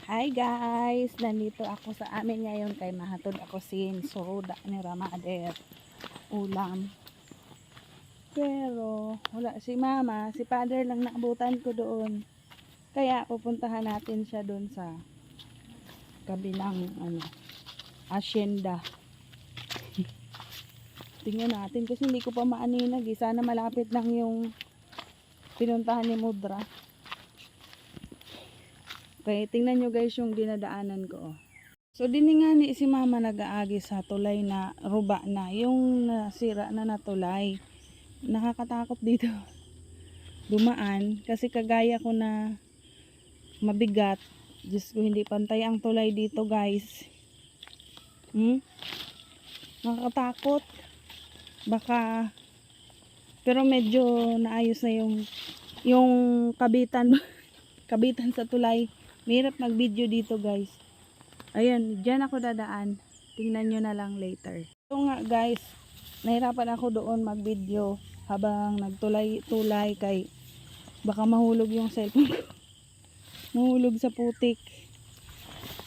Hi guys! Nandito ako sa amin ngayon kay mahatod ako sin soda ni Ramader ulam. Pero wala si mama, si father lang naabutan ko doon. Kaya pupuntahan natin siya doon sa kabilang asyenda. Tingnan natin kasi hindi ko pa maaninag. Sana malapit lang yung pinuntahan ni Mudra. Okay, tingnan nyo guys yung dinadaanan ko. So dini nga ni si mama nag-aagi sa tulay na ruba na. Yung nasira na natulay. Nakakatakot dito dumaan. Kasi kagaya ko na mabigat. Diyos ko, hindi pantay ang tulay dito guys. Nakakatakot. Baka pero medyo naayos na yung kabitan kabitan sa tulay. Mahirap mag-video dito guys. Ayan, dyan ako dadaan. Tingnan nyo na lang later. So nga guys, nahirapan ako doon mag-video habang nagtulay-tulay kay baka mahulog yung cellphone ko. Mahulog sa putik.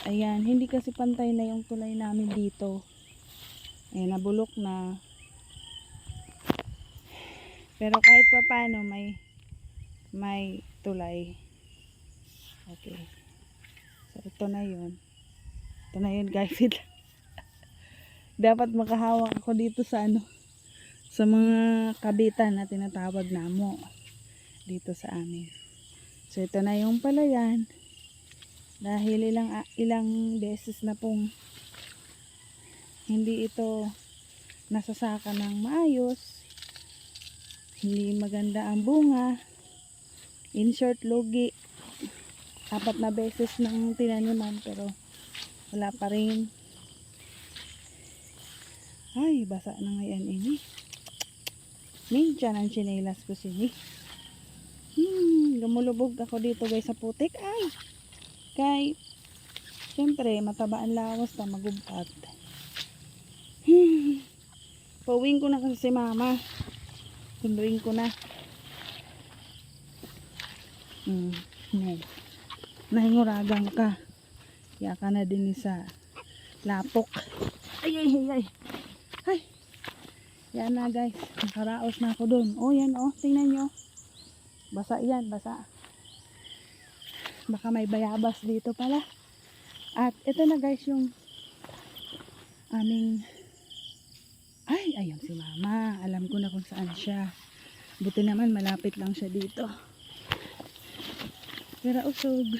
Ayan, hindi kasi pantay na yung tulay namin dito. Ayan, nabulok na. Pero kahit pa paano may tulay. Okay. So ito na yun. Ito na yun guys. Dapat makahawak ako dito sa sa mga kabitan na tinatawag namo dito sa amin. So ito na yung palayan. Dahil ilang beses na pong hindi ito nasasaka ng maayos. Hindi maganda ang bunga. In short, lugi. 4 na beses nang tinaniman pero wala pa rin. Ay, basa na ngayon ini. Minsan ang chinelas ko sini. Lumulubog ako dito guys sa putik. Ay, kay syempre mataba ang lawas na magubad. Pauwiin ko na kasi si mama. Sunduin ko na. Nahinguragang ka. Kaya ka na din sa lapok. Ay. Ay. Yan na guys. Nakaraos na ako dun. Oh yan oh. Tingnan nyo. Basa yan. Basa. Baka may bayabas dito pala. At ito na guys yung aming ayun si mama. Alam ko na kung saan siya. Buti naman malapit lang siya dito. Pero usog.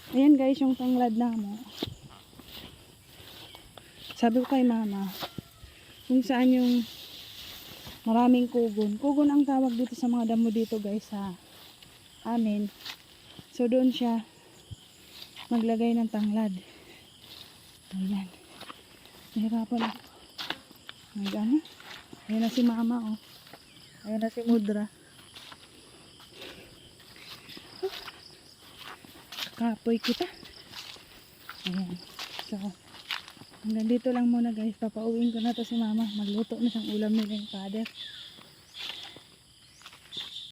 Ayan guys yung tanglad na mo. Sabi ko kay mama kung saan yung maraming kugon. Kugon ang tawag dito sa mga damo dito guys sa amin. So doon siya maglagay ng tanglad. Ayan. Nahirapan ako. Ayan na si mama oh. Ayan na si Mudra. Kapoy kita. Ayan. So hanggang dito lang muna guys. Papauwiin ko na to si mama. Magluto na siyang ulam nila yung father.